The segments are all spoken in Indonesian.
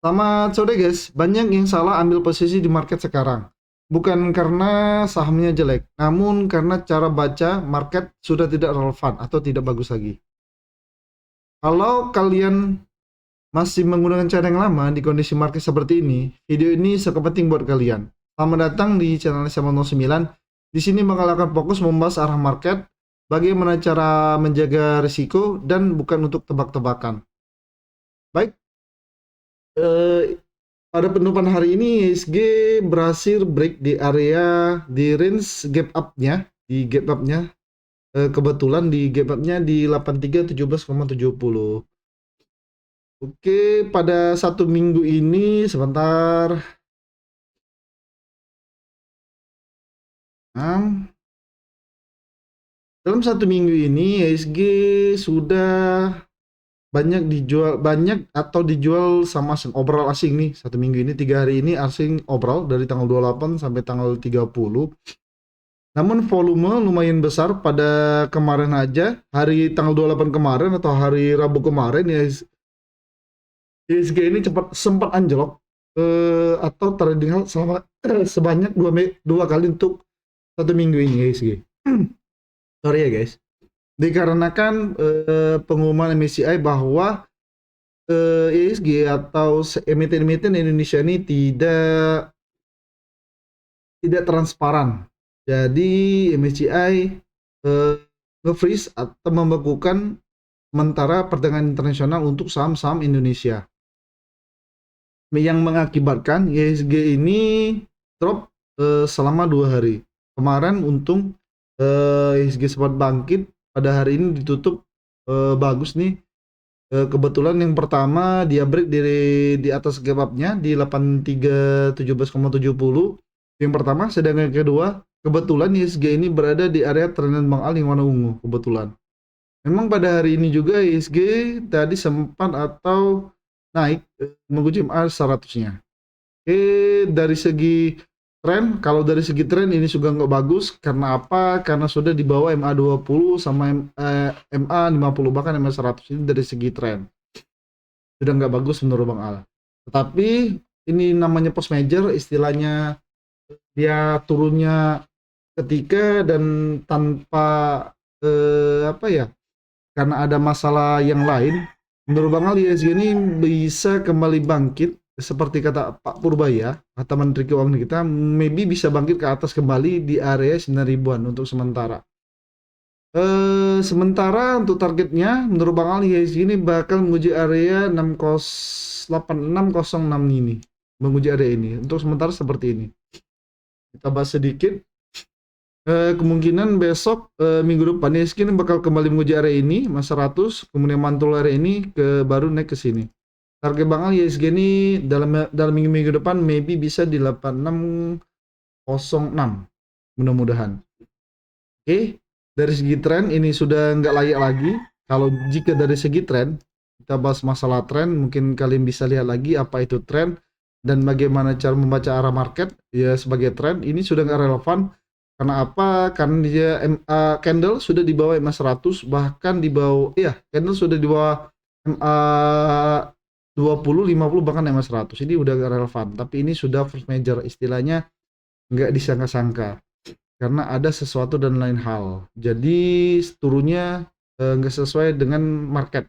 Selamat sore guys, banyak yang salah ambil posisi di market sekarang. Bukan karena sahamnya jelek, namun karena cara baca market sudah tidak relevan atau tidak bagus lagi. Kalau kalian masih menggunakan cara yang lama di kondisi market seperti ini, video ini sangat penting buat kalian. Selamat datang di channel SMA09. Di sini bakal akan fokus membahas arah market, bagaimana cara menjaga risiko, dan bukan untuk tebak-tebakan. Baik, eh, pada penutupan hari ini ISG berhasil break di area di range gap up-nya, kebetulan di gap up-nya di 8317,70. Oke, pada satu minggu ini sebentar. Nah, dalam satu minggu ini ISG sudah banyak atau dijual sama asing, overall asing nih. Satu minggu ini 3 hari ini asing overall dari tanggal 28 sampai tanggal 30. Namun volume lumayan besar pada kemarin aja, hari tanggal 28 kemarin atau hari Rabu kemarin ya, ISG ini sempat anjlok atau trading halt selama sebanyak dua kali untuk satu minggu ini ISG. Sorry ya guys. Dikarenakan pengumuman MSCI bahwa ISG atau emiten-emiten Indonesia ini tidak transparan. Jadi MSCI nge-freeze atau membekukan sementara perdagangan internasional untuk saham-saham Indonesia, yang mengakibatkan ISG ini drop selama 2 hari. Kemarin untung ISG sempat bangkit, pada hari ini ditutup bagus nih. Kebetulan yang pertama dia break di atas gap up-nya di 8317,70 yang pertama, sedangkan yang kedua kebetulan ISG ini berada di area trend Bang Al yang warna ungu kebetulan. Memang pada hari ini juga ISG tadi sempat atau naik menguji MA 100-nya. Oke, dari segi tren, kalau dari segi tren ini juga nggak bagus. Karena apa? Karena sudah di bawah MA20 sama MA50, bahkan MA100. Ini dari segi tren sudah nggak bagus menurut Bang Al. Tetapi ini namanya post major, istilahnya dia turunnya ketika dan tanpa apa ya, karena ada masalah yang lain. Menurut Bang Ali, ISG ini bisa kembali bangkit seperti kata Pak Purbaya, kata Menteri Keuangan kita, maybe bisa bangkit ke atas kembali di area 9.000-an untuk sementara. Sementara untuk targetnya menurut Bang Ali, ISG ini bakal menguji area 8606 ini, menguji area ini untuk sementara seperti ini. Kita bahas sedikit. Kemungkinan besok minggu depan ISG ini bakal kembali menguji area ini mas 100, kemudian mantul area ini baru naik ke sini. Target Bang Al ISG ini dalam minggu depan maybe bisa di 8606 mudah-mudahan. Oke, dari segi tren ini sudah nggak layak lagi. Kalau jika dari segi tren, kita bahas masalah tren, mungkin kalian bisa lihat lagi apa itu tren dan bagaimana cara membaca arah market ya sebagai tren. Ini sudah nggak relevan. Karena apa? Karena dia candle sudah di bawah MA 100, bahkan di bawah, candle sudah di bawah MA 20, 50, bahkan MA 100. Ini udah gak relevan, tapi ini sudah first major, istilahnya nggak disangka-sangka karena ada sesuatu dan lain hal. Jadi turunnya nggak sesuai dengan market.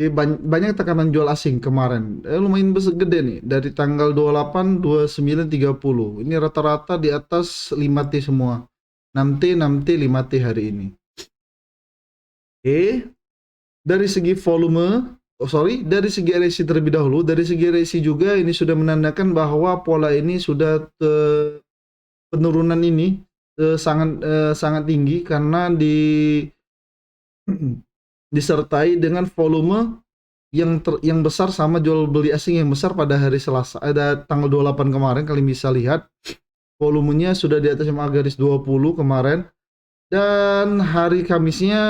Banyak tekanan jual asing kemarin, lumayan gede nih, dari tanggal 28, 29, 30. Ini rata-rata di atas 5T semua, 6T, 6T, 5T hari ini. Oke, dari segi volume, dari segi RSI terlebih dahulu. Dari segi RSI juga ini sudah menandakan bahwa pola ini sudah penurunan ini sangat tinggi karena disertai dengan volume yang besar sama jual beli asing yang besar pada hari Selasa. Ada tanggal 28 kemarin, kalian bisa lihat volumenya sudah di atas MA garis 20 kemarin. Dan hari Kamisnya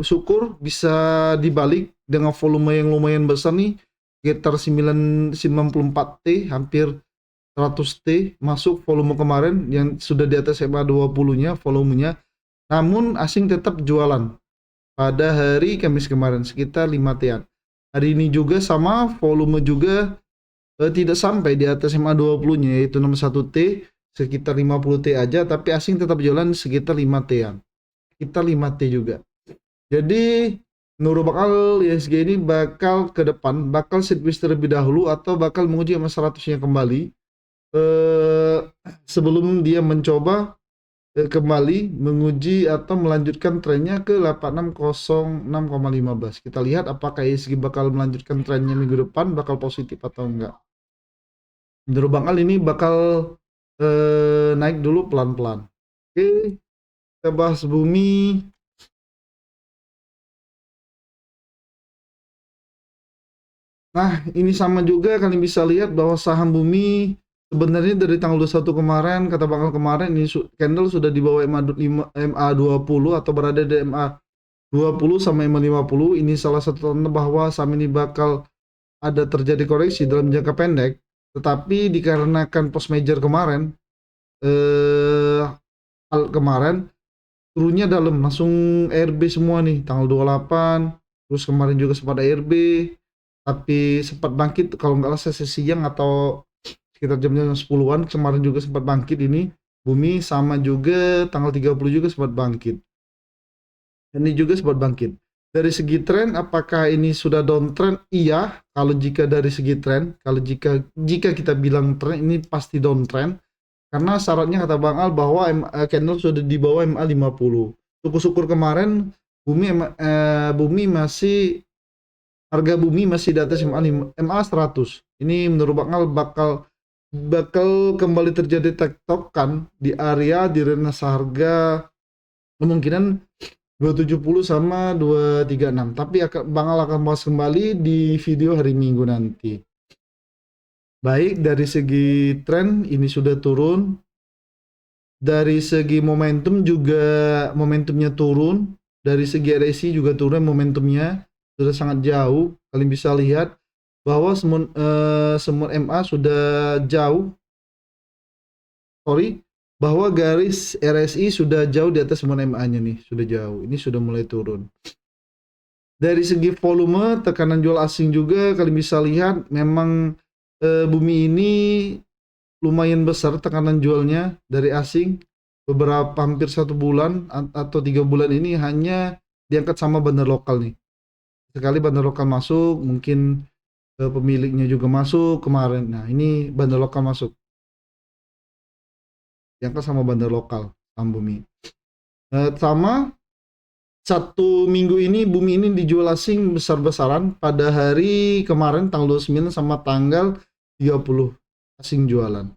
syukur bisa dibalik dengan volume yang lumayan besar nih, sekitar 94T, hampir 100T masuk volume kemarin yang sudah di atas MA 20-nya volumenya. Namun asing tetap jualan pada hari Kamis kemarin sekitar 5T-an. Hari ini juga sama, volume juga tidak sampai di atas MA20-nya, yaitu 61T sekitar 50T aja, tapi asing tetap jualan sekitar 5T-an. Kita 5T juga. Jadi menurut bakal ISG ini bakal ke depan, bakal sirkuit terlebih dahulu atau bakal menguji MA 100-nya kembali sebelum dia mencoba kembali menguji atau melanjutkan trennya ke 8606,15. Kita lihat apakah ISG bakal melanjutkan trennya minggu depan, bakal positif atau enggak. Menurut Bang Al ini bakal naik dulu pelan-pelan. Oke, kita bahas bumi. Nah, ini sama juga kalian bisa lihat bahwa saham bumi sebenarnya dari tanggal 21 kemarin, kata Bang Al kemarin, ini candle sudah di bawah MA20 atau berada di MA20 sama MA50. Ini salah satu tanda bahwa saham ini bakal ada terjadi koreksi dalam jangka pendek. Tetapi dikarenakan post major kemarin, kemarin turunnya dalam, langsung RB semua nih tanggal 28, terus kemarin juga sempat RB, tapi sempat bangkit kalau nggak salah sesi siang atau sekitar jam-jam 10-an kemarin juga sempat bangkit ini bumi, sama juga tanggal 30 juga sempat bangkit, ini juga sempat bangkit. Dari segi tren, apakah ini sudah downtrend? Iya, kalau jika dari segi tren, kalau jika kita bilang tren, ini pasti downtrend. Karena syaratnya kata Bang Al bahwa candle sudah di bawah MA50. Syukur-syukur kemarin bumi masih, harga bumi masih di atas MA100. Ini menurut Bang Al bakal kembali terjadi tektokan di area di range harga kemungkinan 270 sama 236. Tapi Bang Al akan bahas kembali di video hari Minggu nanti. Baik, dari segi tren ini sudah turun. Dari segi momentum juga momentumnya turun. Dari segi RSI juga turun momentumnya. Sudah sangat jauh. Kalian bisa lihat bahwa semua MA sudah jauh. Bahwa garis RSI sudah jauh di atas semua MA-nya nih. Sudah jauh. Ini sudah mulai turun. Dari segi volume, tekanan jual asing juga kalian bisa lihat memang bumi ini lumayan besar tekanan jualnya dari asing. Beberapa hampir 1 bulan atau 3 bulan ini hanya diangkat sama bandar lokal nih. Sekali bandar lokal masuk, mungkin pemiliknya juga masuk kemarin. Nah, ini bandar lokal masuk. Diangkat sama bandar lokal, saham bumi. Sama 1 minggu ini bumi ini dijual asing besar-besaran. Pada hari kemarin tanggal 29 sama tanggal 30 asing jualan.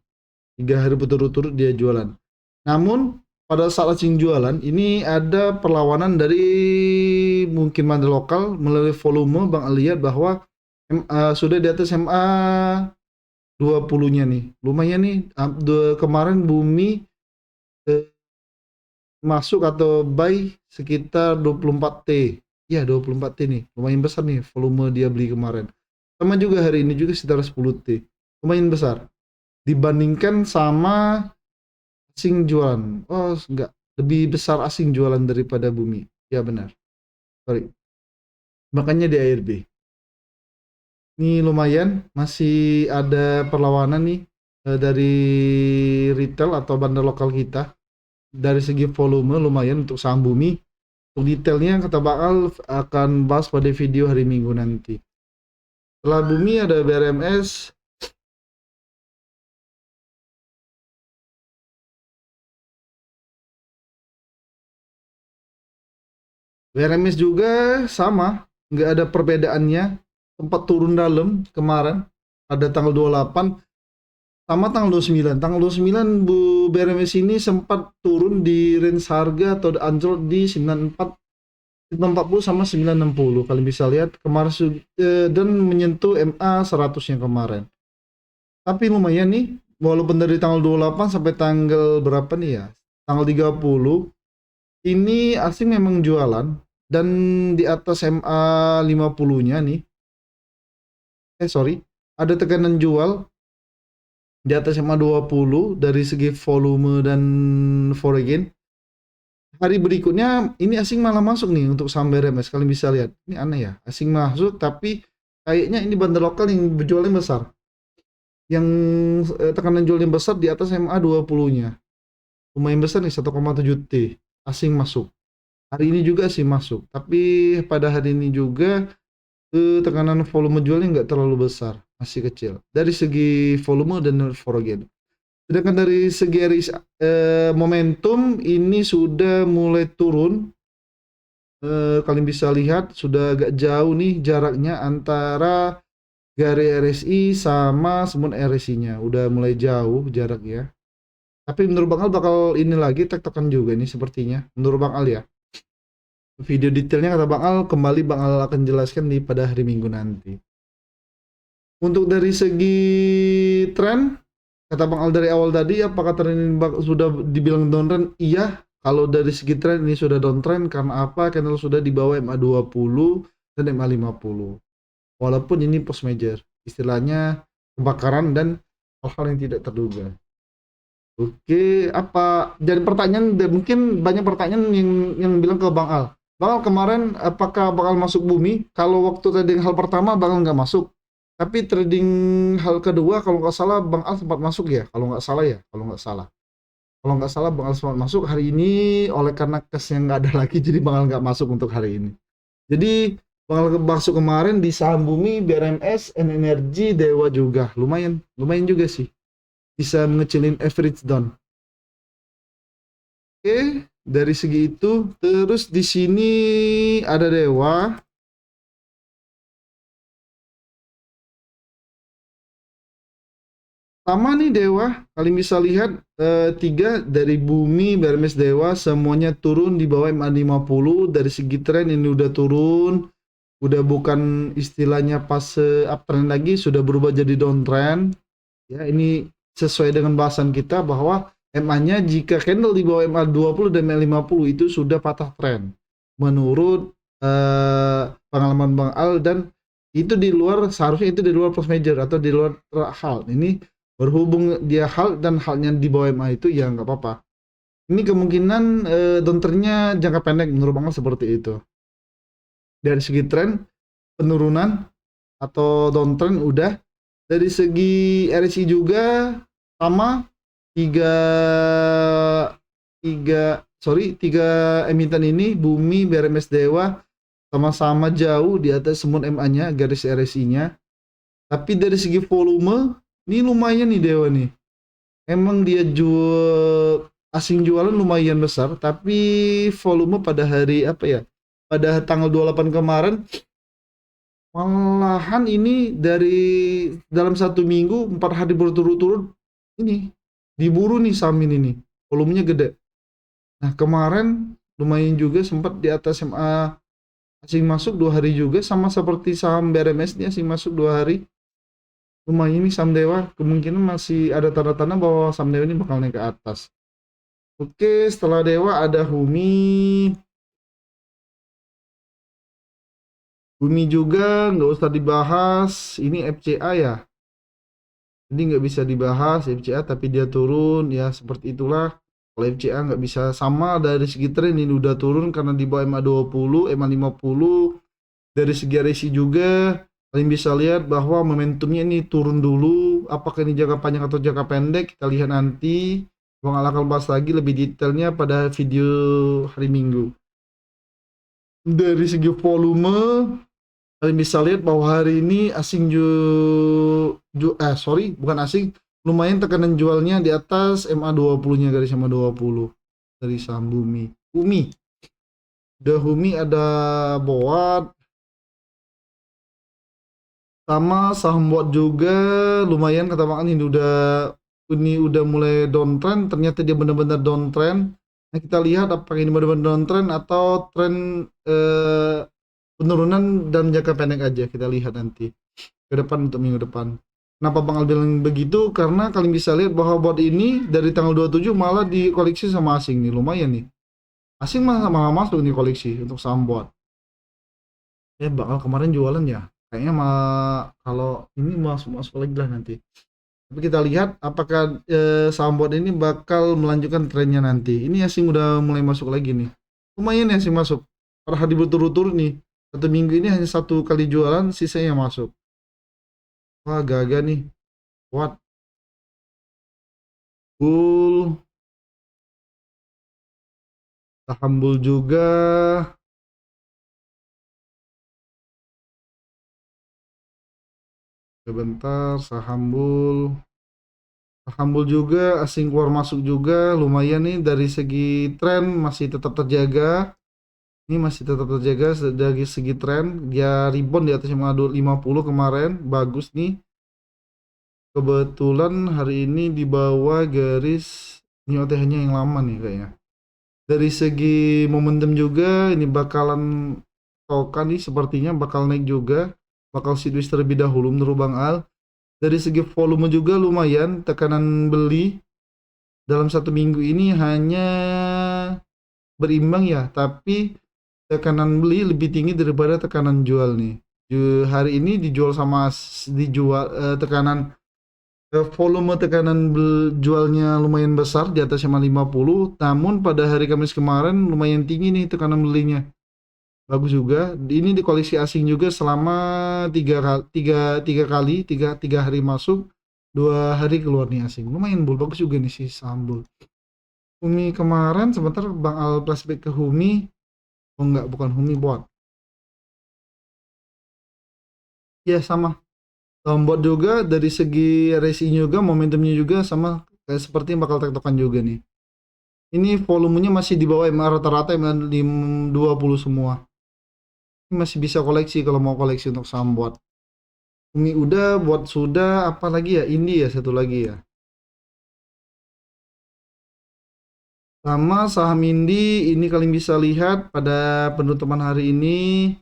3 hari berturut-turut dia jualan. Namun pada saat asing jualan ini ada perlawanan dari mungkin bandar lokal melalui volume. Bang lihat bahwa sudah di atas MA 20-nya nih. Lumayan nih, kemarin bumi masuk atau buy sekitar 24T. Ya, 24T nih. Lumayan besar nih volume dia beli kemarin. Sama juga hari ini juga sekitar 10T. Lumayan besar. Dibandingkan sama asing jualan. Oh, enggak. Lebih besar asing jualan daripada bumi. Ya benar. Sorry. Makanya di ARB. Ini lumayan. Masih ada perlawanan nih dari retail atau bandar lokal kita. Dari segi volume lumayan untuk saham bumi. Untuk detailnya kata bakal akan bahas pada video hari Minggu nanti. Setelah bumi ada BRMS. BRMS juga sama, nggak ada perbedaannya. Sempat turun dalam kemarin, ada tanggal 28 sama tanggal 29. Tanggal 29 Bu BRMS ini sempat turun di range harga atau anjlok di 940 sama 960. Kalian bisa lihat kemarin dan menyentuh MA 100 yang kemarin. Tapi lumayan nih, walaupun dari tanggal 28 sampai tanggal berapa nih ya? Tanggal 30 ini asing memang jualan dan di atas MA 50-nya nih. Ada tekanan jual di atas MA 20 dari segi volume dan foreign. Hari berikutnya ini asing malah masuk nih untuk saham BRMS. Kalian bisa lihat. Ini aneh ya. Asing masuk tapi kayaknya ini bandar lokal yang berjualnya besar. Yang tekanan jualnya besar di atas MA20-nya. Lumayan besar nih 1,7 T asing masuk. Hari ini juga sih masuk, tapi pada hari ini juga tekanan volume jualnya nggak terlalu besar, masih kecil. Dari segi volume dan forgen. Sedangkan dari segi momentum ini sudah mulai turun. Kalian bisa lihat sudah agak jauh nih jaraknya antara garis RSI sama semut RSI-nya. Udah mulai jauh jaraknya. Tapi menurut Bang Al bakal ini lagi tektokan juga nih sepertinya. Menurut Bang Al ya. Video detailnya kata Bang Al kembali Bang Al akan jelaskan di pada hari Minggu nanti. Untuk dari segi tren, kata Bang Al dari awal tadi, apakah tren ini sudah dibilang downtrend? Iya, kalau dari segi tren ini sudah downtrend karena apa? Candle sudah di bawah MA20 dan MA50. Walaupun ini post major, istilahnya kebakaran dan hal-hal yang tidak terduga. Oke, apa jadi pertanyaan mungkin banyak pertanyaan yang bilang ke Bang Al. Bang Al kemarin apakah bakal masuk bumi? Kalau waktu trading hal pertama Bang Al nggak masuk. Tapi trading hal kedua kalau nggak salah Bang Al sempat masuk ya. Kalau nggak salah ya, kalau nggak salah. Kalau nggak salah Bang Al sempat masuk hari ini oleh karena cash yang nggak ada lagi jadi Bang Al nggak masuk untuk hari ini. Jadi Bang Al masuk kemarin di saham bumi, BRMS, Energy, Dewa juga. Lumayan, lumayan juga sih. Bisa mengecilin average down. Oke, dari segi itu, terus di sini ada Dewa. Sama nih Dewa, kalian bisa lihat tiga dari bumi, BRMS Dewa semuanya turun di bawah MA50. Dari segi tren ini udah turun, udah bukan istilahnya pas uptrend lagi, sudah berubah jadi downtrend. Ya, ini sesuai dengan bahasan kita bahwa MA-nya jika candle di bawah MA20 dan MA50 itu sudah patah tren. Menurut pengalaman Bang Al dan itu di luar seharusnya itu di luar post major atau di luar hal. Ini berhubung dia hal dan halnya di bawah MA itu ya nggak apa-apa. Ini kemungkinan downtrendnya jangka pendek menurut Bang Al seperti itu. Dari segi tren penurunan atau downtrend udah. Dari segi RSI juga sama tiga tiga emiten ini bumi BRMS Dewa sama-sama jauh di atas semut MA-nya garis RSI-nya. Tapi dari segi volume ini lumayan nih Dewa nih. Emang dia asing jualan lumayan besar tapi volume pada hari apa ya? Pada tanggal 28 kemarin malahan ini dari dalam 1 minggu 4 hari berturut-turut ini diburu nih saham ini nih volumenya gede. Nah kemarin lumayan juga sempat di atas MA asing masuk 2 hari juga sama seperti saham BRMS ini asing masuk 2 hari. Lumayan nih saham Dewa kemungkinan masih ada tanda-tanda bahwa saham Dewa ini bakal naik ke atas. Oke setelah Dewa ada Humi. Bumi juga nggak usah dibahas, ini FCA ya. Jadi nggak bisa dibahas FCA tapi dia turun ya seperti itulah. Kalau FCA nggak bisa sama dari segi tren ini udah turun karena di bawah MA20, MA50. Dari segi RSI juga kalian bisa lihat bahwa momentumnya ini turun dulu. Apakah ini jangka panjang atau jangka pendek kita lihat nanti. Bang Al akan bahas lagi lebih detailnya pada video hari Minggu. Dari segi volume kalian bisa lihat bahwa hari ini asing bukan asing, lumayan tekanan jualnya di atas MA20-nya garis MA20 dari saham bumi. Humi ada Boat sama saham Boat juga lumayan kata Bang ini udah mulai downtrend, ternyata dia benar-benar downtrend. Nah, kita lihat apakah ini benar-benar downtrend atau tren penurunan dalam jangka pendek aja, kita lihat nanti ke depan untuk minggu depan. Kenapa Bang Al bilang begitu? Karena kalian bisa lihat bahwa bot ini dari tanggal 27 malah dikoleksi sama asing nih, lumayan nih. Asing malah masuk nih koleksi untuk saham bot. Ya Bang Al kemarin jualan ya. Kayaknya kalau ini masuk lagi lah nanti. Tapi kita lihat apakah saham bot ini bakal melanjutkan trennya nanti. Ini asing udah mulai masuk lagi nih. Lumayan ya asing masuk. Per hari berturut-turut nih. Satu minggu ini hanya satu kali jualan, sisanya masuk. Wah, gagal nih. What? Bull, saham bull juga. Sebentar, saham bull. Saham bull juga, asing keluar masuk juga. Lumayan nih dari segi tren masih tetap terjaga. Ini masih tetap terjaga dari segi tren. Dia rebound di atas 50 kemarin. Bagus nih. Kebetulan hari ini di bawah garis ini OTH-nya yang lama nih kayaknya. Dari segi momentum juga ini bakalan token nih sepertinya bakal naik juga. Bakal sideways terlebih dahulu menurut Bang Al. Dari segi volume juga lumayan, tekanan beli dalam satu minggu ini hanya berimbang ya, tapi tekanan beli lebih tinggi daripada tekanan jual nih. Hari ini dijual sama dijual tekanan volume tekanan jualnya lumayan besar di atas 50, namun pada hari Kamis kemarin lumayan tinggi nih tekanan belinya. Bagus juga. Ini di koleksi asing juga selama tiga hari masuk, 2 hari keluar nih asing. Lumayan bull, bagus juga nih si Sambul. Humi kemarin sebentar Bang Al flashback ke Humi. Oh enggak, bukan Humi bot. Ya sama. Bot juga dari segi RSI juga momentumnya juga sama kayak seperti yang bakal tektokan juga nih. Ini volumenya masih di bawah MA rata-rata MA 20 semua. Ini masih bisa koleksi kalau mau koleksi untuk saham bot. Umi udah, buat sudah, apa lagi ya? Ini ya satu lagi ya. Sama saham Indi, ini kalian bisa lihat pada penutupan hari ini.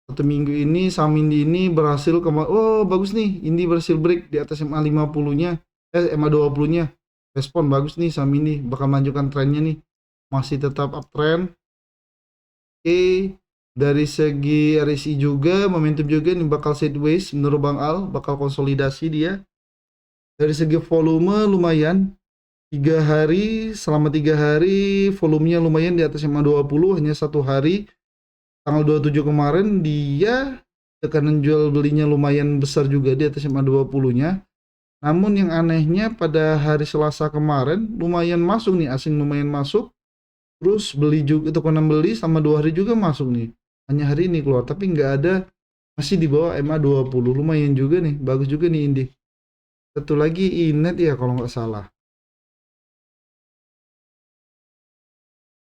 Satu minggu ini saham Indi ini berhasil oh bagus nih, Indi berhasil break di atas MA 50-nya, MA 20-nya. Respon bagus nih saham Indi, bakal melanjutkan trennya nih. Masih tetap uptrend. Oke, dari segi RSI juga, momentum juga ini bakal sideways menurut Bang Al, bakal konsolidasi dia. Dari segi volume lumayan, selama 3 hari volumenya lumayan di atas 520, hanya 1 hari tanggal 27 kemarin dia tekanan jual belinya lumayan besar juga di atas 520-nya. Namun yang anehnya pada hari Selasa kemarin lumayan masuk nih, asing lumayan masuk, terus beli juga, tekanan beli sama 2 hari juga masuk nih, hanya hari ini keluar, tapi nggak ada, masih di bawah MA 20. Lumayan juga nih, bagus juga nih Indi. Satu lagi Inet ya kalau nggak salah.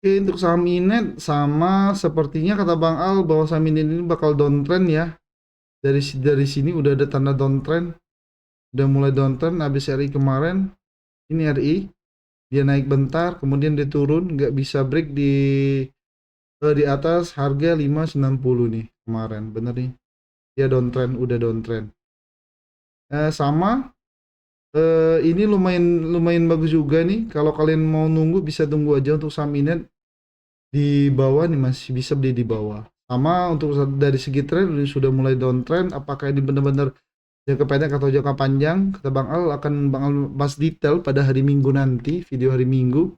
Oke, untuk saham Inet sama sepertinya kata Bang Al bahwa saham Inet ini bakal downtrend ya. Dari sini udah ada tanda downtrend, udah mulai downtrend habis RI kemarin. Ini RI dia naik bentar kemudian dia turun, nggak bisa break di atas harga 590 nih kemarin. Bener nih, dia downtrend, udah downtrend. Sama ini lumayan lumayan bagus juga nih. Kalau kalian mau nunggu bisa tunggu aja untuk saham Inet di bawah nih, masih bisa beli di bawah. Sama untuk dari segi tren ini sudah mulai downtrend. Apakah ini benar-benar jangka pendek atau jangka panjang? Kata Bang Al akan Bang Al bahas detail pada hari Minggu nanti, video hari Minggu.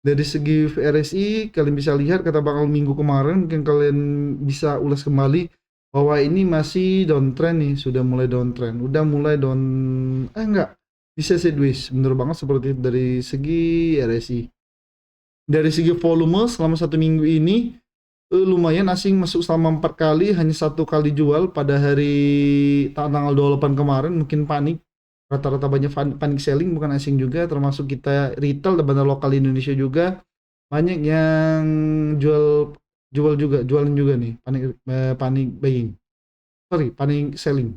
Dari segi RSI kalian bisa lihat kata Bang Al minggu kemarin, mungkin kalian bisa ulas kembali bahwa ini masih downtrend nih, sudah mulai downtrend, udah mulai enggak, bisa sideways menurut Bang Al seperti itu dari segi RSI. Dari segi volume selama satu minggu ini lumayan, asing masuk selama 4 kali, hanya 1 kali jual pada hari tanggal 28 kemarin. Mungkin panik, rata-rata banyak panik selling, bukan asing juga, termasuk kita retail dan bandar lokal Indonesia juga banyak yang jualan juga nih, panik buying, sorry, panik selling.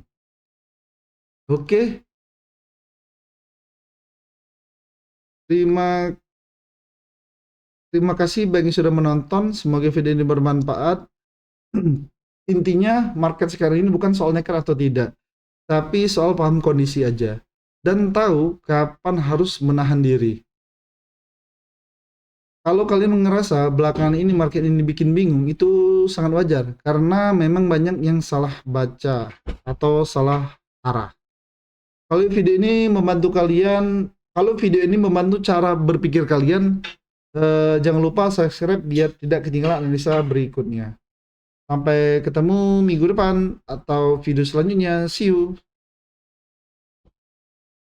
Oke, terima terima kasih bagi yang sudah menonton, semoga video ini bermanfaat. Intinya market sekarang ini bukan soal nekat atau tidak, tapi soal paham kondisi aja dan tahu kapan harus menahan diri. Kalau kalian ngerasa belakangan ini market ini bikin bingung, itu sangat wajar karena memang banyak yang salah baca atau salah arah. Kalau video ini membantu kalian, kalau video ini membantu cara berpikir kalian, jangan lupa subscribe biar tidak ketinggalan analisa berikutnya. Sampai ketemu minggu depan atau video selanjutnya. See you.